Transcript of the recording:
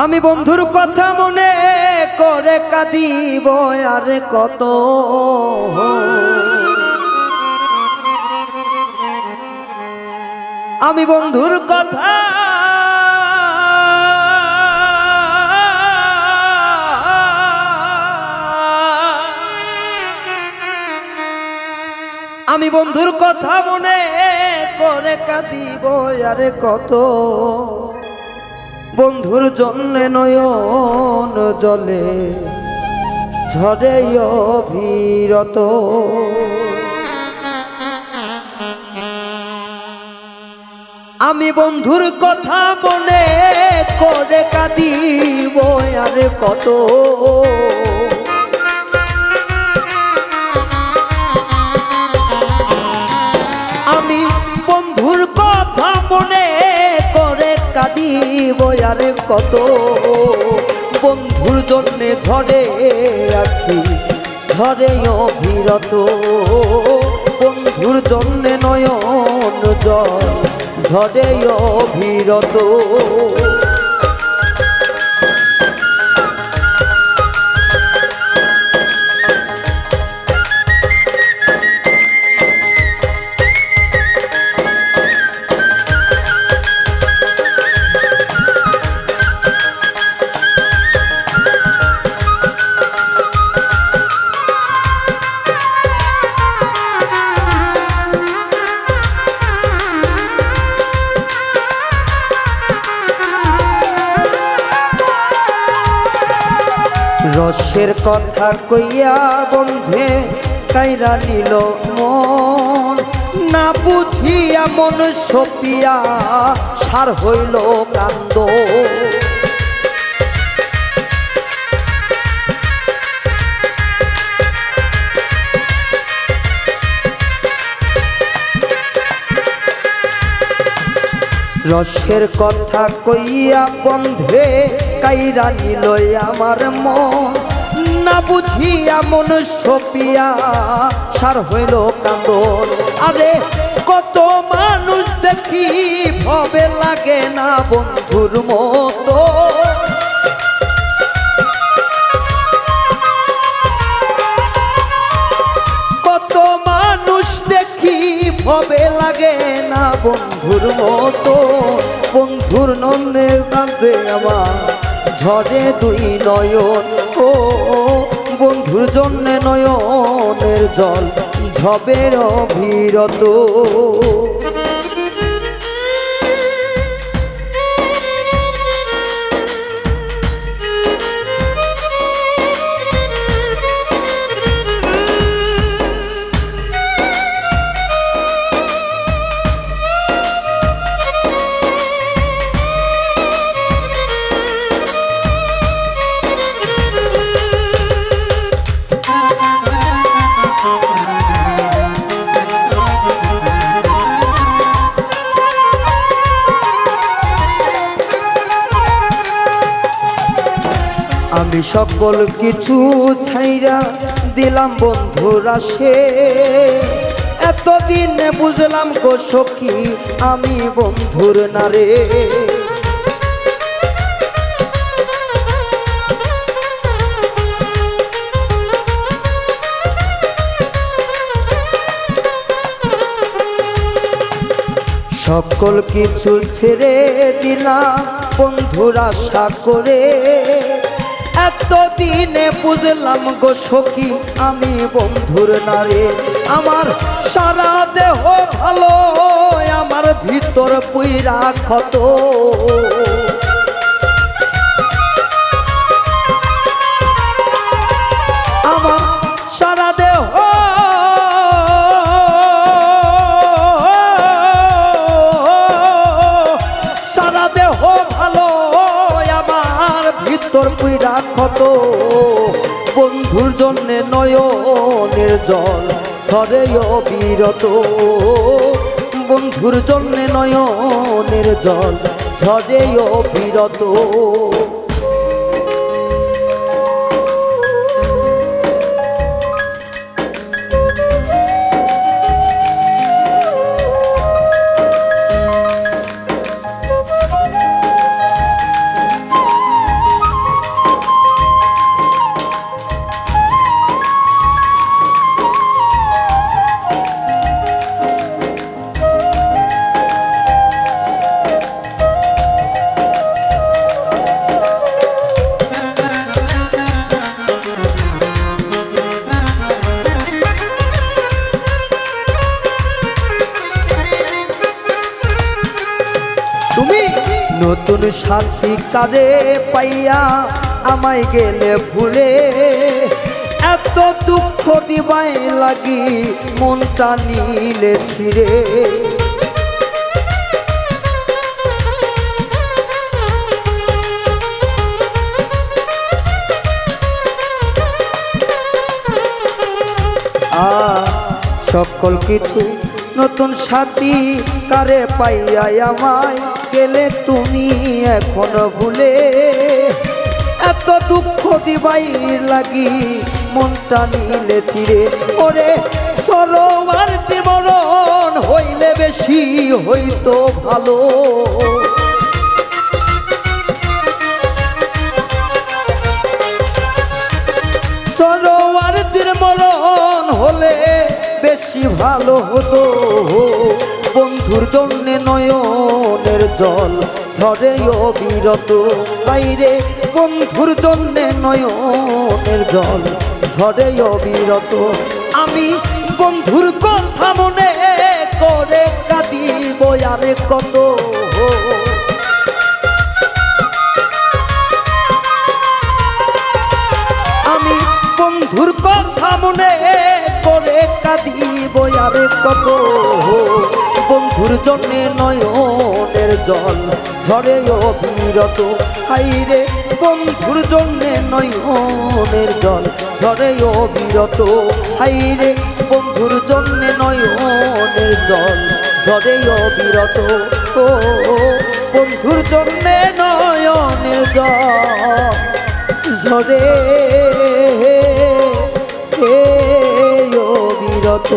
আমি বন্ধুর কথা মনে করে কাঁদিব আর কত। আমি বন্ধুর কথা আমি বন্ধুর কথা মনে করে কাঁদিব আর কত। বন্ধুর জন্য নয়ন জলে ঝরে অবিরত। আমি বন্ধুর কথা মনে করে কাঁদিব আর কত। আমি বন্ধুর কথা মনে করে কাঁদিব আর কত। বন্ধুর জন্যে ঝরে আখি ঝরে অবিরত। বন্ধুর জন্যে নয়ন জল ঝরে অবিরত। রসের কথা কইয়া বন্ধে কাইরা নিল মন। না বুঝিয়া মন সপিয়া সার হইল কান্দ। রসের কথা কইয়া বন্ধে কাইরা নিল আমার মন। না বুঝিয়া মন সপিয়া সার হইল কান্দন। আরে কত মানুষ দেখি ভবে লাগে না বন্ধুর মতো। কত মানুষ দেখি ভবে লাগে না বন্ধুর মতো। বন্ধুর নন্দে কাঁদে আমার ঝরে দুই নয়ন। ও বন্ধুর জন্য নয়নের জল ঝবের অবিরত। আমি সকল কিছু ছাইরা দিলাম বন্ধুর আসে। এতদিন বুঝলাম গো সখী আমি বন্ধুর নারে। সকল কিছু ছেড়ে দিলাম বন্ধুর আশা করে। এতদিনে বুঝলাম গো সখী আমি বন্ধুর নারে। আমার সারা দেহ ভালো আমার ভিতর পুইরা ক্ষত। আমার সারা দেহ সারা দেহ ভালো আমার ভিতর পুইরা ক্ষত। বন্ধুর জন্যে নয়নের জল ঝরে অবিরত। বন্ধুর জন্যে নয়নের জল ঝরে অবিরত। নতুন সাথী কারে পাইয়া আমায় গেলে ভুলে এত দুঃখ দিবাই লাগি মনটা নিলে ছিড়ে সকল কিছু নতুন সাথী কারে পাইয়া আমায় গেলে তুমি এখনো ভুলে এত দুঃখ দিবাই লাগি মনটা নিলে ছিড়ে ওরে সরোয়ার দিবরণ হইলে বেশি হইতো ভালো সরোয়ার দিবরণ হলে বেশি ভালো হতো বন্ধুর জন্যে নয়নের জল ঝরে অবিরত বাইরে বন্ধুর জন্যে নয়নের জল ঝরে অবিরত আমি বন্ধুর কথা মনে করে কাঁদিব আরে কত আমি বন্ধুর কথা মনে করে কাঁদিব আরে কত বন্ধুর জন্যে নয়নের জল ঝরে অবিরত হাইরে বন্ধুর জন্যে নয়নের জল ঝরে অবিরত হাইরে বন্ধুর জন্যে নয়নের জল ঝরে অবিরত ও বন্ধুর জন্যে নয়নের জল ঝরে অবিরত